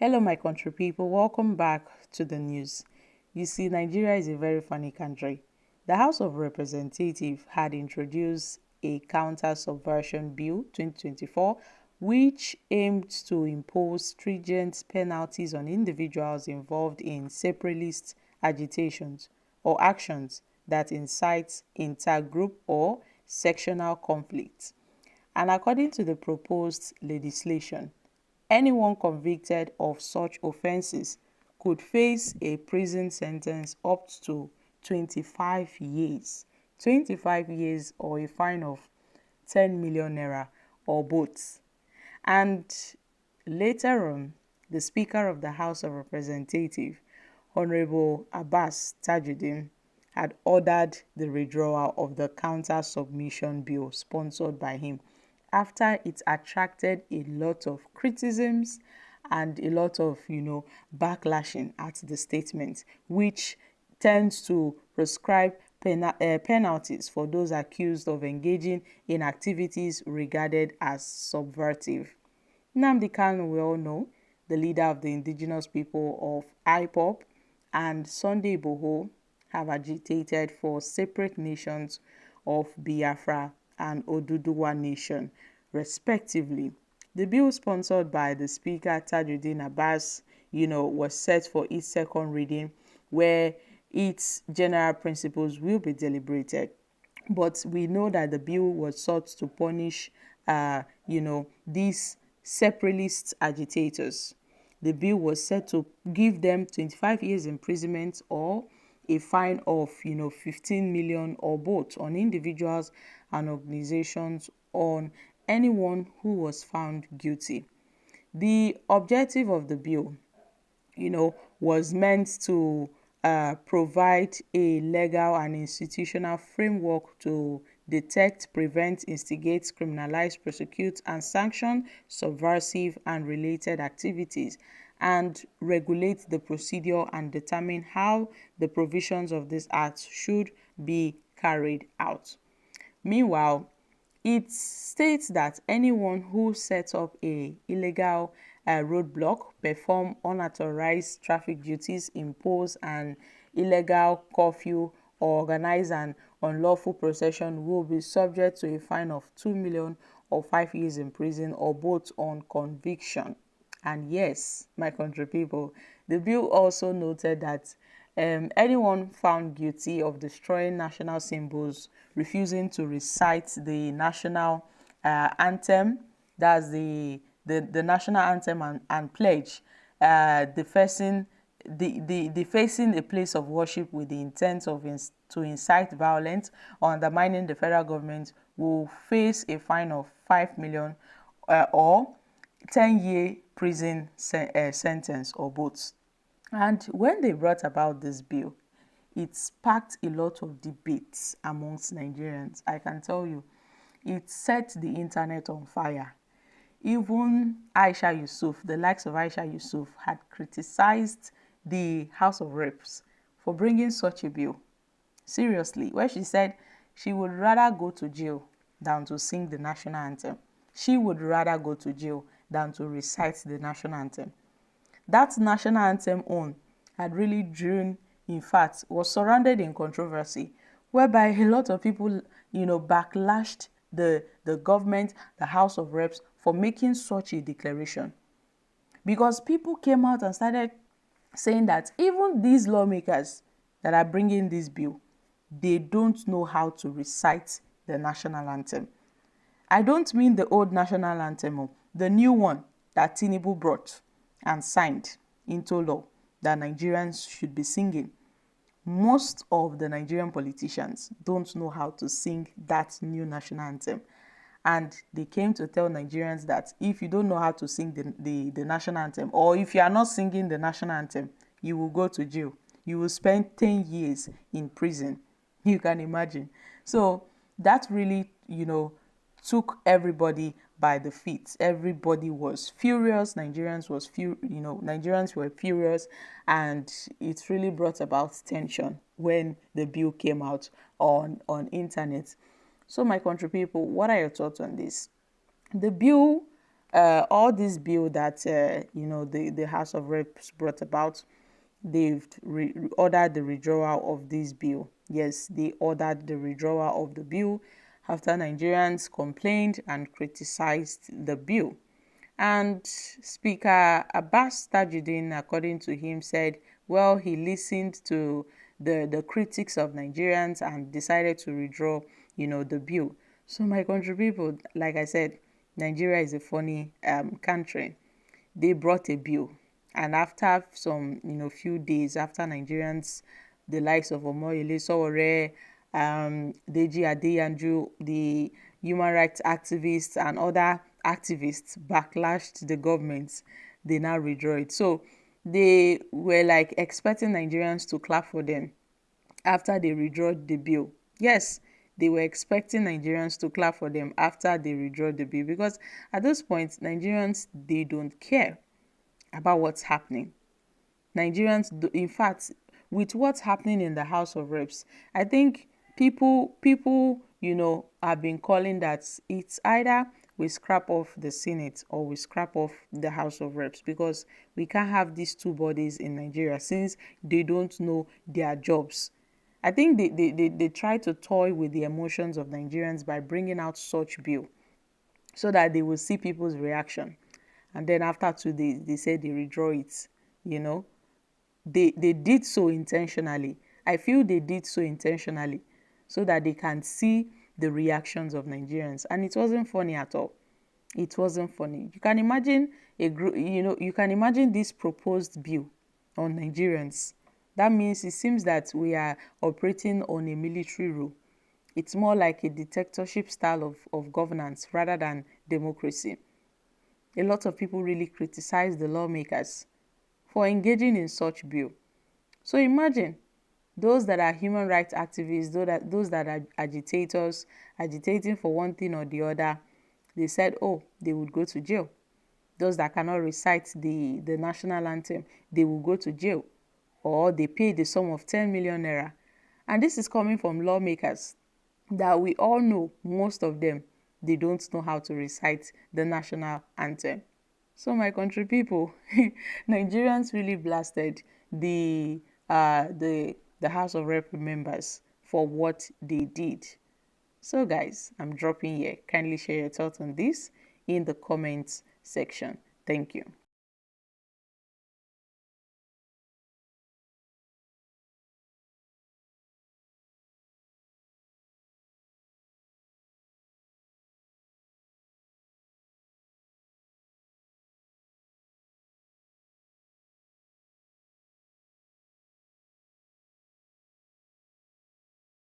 Hello, my country people. Welcome back to the news. You see, Nigeria is a very funny country. The House of Representatives had introduced a counter-subversion bill 2024, which aimed to impose stringent penalties on individuals involved in separatist agitations or actions that incite intergroup or sectional conflict. And according to the proposed legislation, anyone convicted of such offenses could face a prison sentence up to 25 years. 25 years or a fine of 10 million naira or both. And later on, the Speaker of the House of Representatives, Honorable Abbas Tajuddin, had ordered the withdrawal of the counter-submission bill sponsored by him after it attracted a lot of criticisms and a lot of, backlashing at the statement, which tends to prescribe penalties for those accused of engaging in activities regarded as subversive. Nnamdi Kanu, we all know, the leader of the indigenous people of Ipob, and Sunday Igboho have agitated for separate nations of Biafra and Oduduwa Nation, respectively. The bill sponsored by the Speaker Tajuddin Abbas, was set for its second reading, where its general principles will be deliberated. But we know that the bill was sought to punish, these separatist agitators. The bill was set to give them 25 years imprisonment or a fine of 15 million or both on individuals and organizations on anyone who was found guilty. The objective of the bill, was meant to provide a legal and institutional framework to detect, prevent, instigate, criminalize, prosecute, and sanction subversive and related activities, and regulate the procedure and determine how the provisions of this act should be carried out. Meanwhile, it states that anyone who sets up a illegal roadblock, perform unauthorized traffic duties, impose an illegal curfew, or organize an unlawful procession will be subject to a fine of 2 million or 5 years in prison or both on conviction. And yes, my country people, the bill also noted that anyone found guilty of destroying national symbols, refusing to recite the national anthem, that's the national anthem and pledge, defacing a place of worship with the intent of to incite violence or undermining the federal government will face a fine of 5 million or 10-year prison sentence or both. And when they brought about this bill, it sparked a lot of debates amongst Nigerians. I can tell you, it set the internet on fire. Even Aisha Yusuf, the likes of Aisha Yusuf, had criticized the House of Reps for bringing such a bill. Seriously, where she said she would rather go to jail than to sing the national anthem. She would rather go to jail than to recite the national anthem. That national anthem had really driven, in fact, was surrounded in controversy, whereby a lot of people, backlashed the government, the House of Reps, for making such a declaration. Because people came out and started saying that even these lawmakers that are bringing this bill, they don't know how to recite the national anthem. I don't mean the old national anthem, the new one that Tinubu brought and signed into law that Nigerians should be singing. Most of the Nigerian politicians don't know how to sing that new national anthem. And they came to tell Nigerians that if you don't know how to sing the national anthem, or if you are not singing the national anthem, you will go to jail. You will spend 10 years in prison. You can imagine. So that really, took everybody by the feet. Everybody was furious. Nigerians were furious, and it really brought about tension when the bill came out on internet. So my country people, what are your thoughts on this? The bill all this bill that the House of Reps brought about, they've ordered the withdrawal of this bill. Yes, they ordered the withdrawal of the bill after Nigerians complained and criticized the bill. And Speaker Abbas Tajuddin, according to him, said, well, he listened to the critics of Nigerians and decided to withdraw, the bill. So my country people, like I said, Nigeria is a funny country. They brought a bill, and after some few days, after Nigerians, the likes of Omoyele Sowore, Deji Adeyanju, the human rights activists and other activists backlashed the government, they now withdraw it. So they were like expecting Nigerians to clap for them after they withdraw the bill. Yes, they were expecting Nigerians to clap for them after they withdraw the bill, because at this point, Nigerians, they don't care about what's happening. Nigerians, in fact, with what's happening in the House of Reps, I think people, have been calling that it's either we scrap off the Senate or we scrap off the House of Reps, because we can't have these two bodies in Nigeria since they don't know their jobs. I think they try to toy with the emotions of Nigerians by bringing out such bill so that they will see people's reaction. And then after 2 days, they said they withdraw it. You know, they did so intentionally. I feel they did so intentionally so that they can see the reactions of Nigerians. And it wasn't funny at all. It wasn't funny. You can imagine a group, you can imagine this proposed bill on Nigerians. That means it seems that we are operating on a military rule. It's more like a dictatorship style of governance rather than democracy. A lot of people really criticize the lawmakers for engaging in such bill. So imagine those that are human rights activists, those that are agitators, agitating for one thing or the other, they said, oh, they would go to jail. Those that cannot recite the national anthem, they will go to jail, or they pay the sum of 10 million naira. And this is coming from lawmakers that we all know, most of them, they don't know how to recite the national anthem. So my country people, Nigerians really blasted the House of Rep members for what they did. So guys, I'm dropping here. Kindly share your thoughts on this in the comments section. Thank you.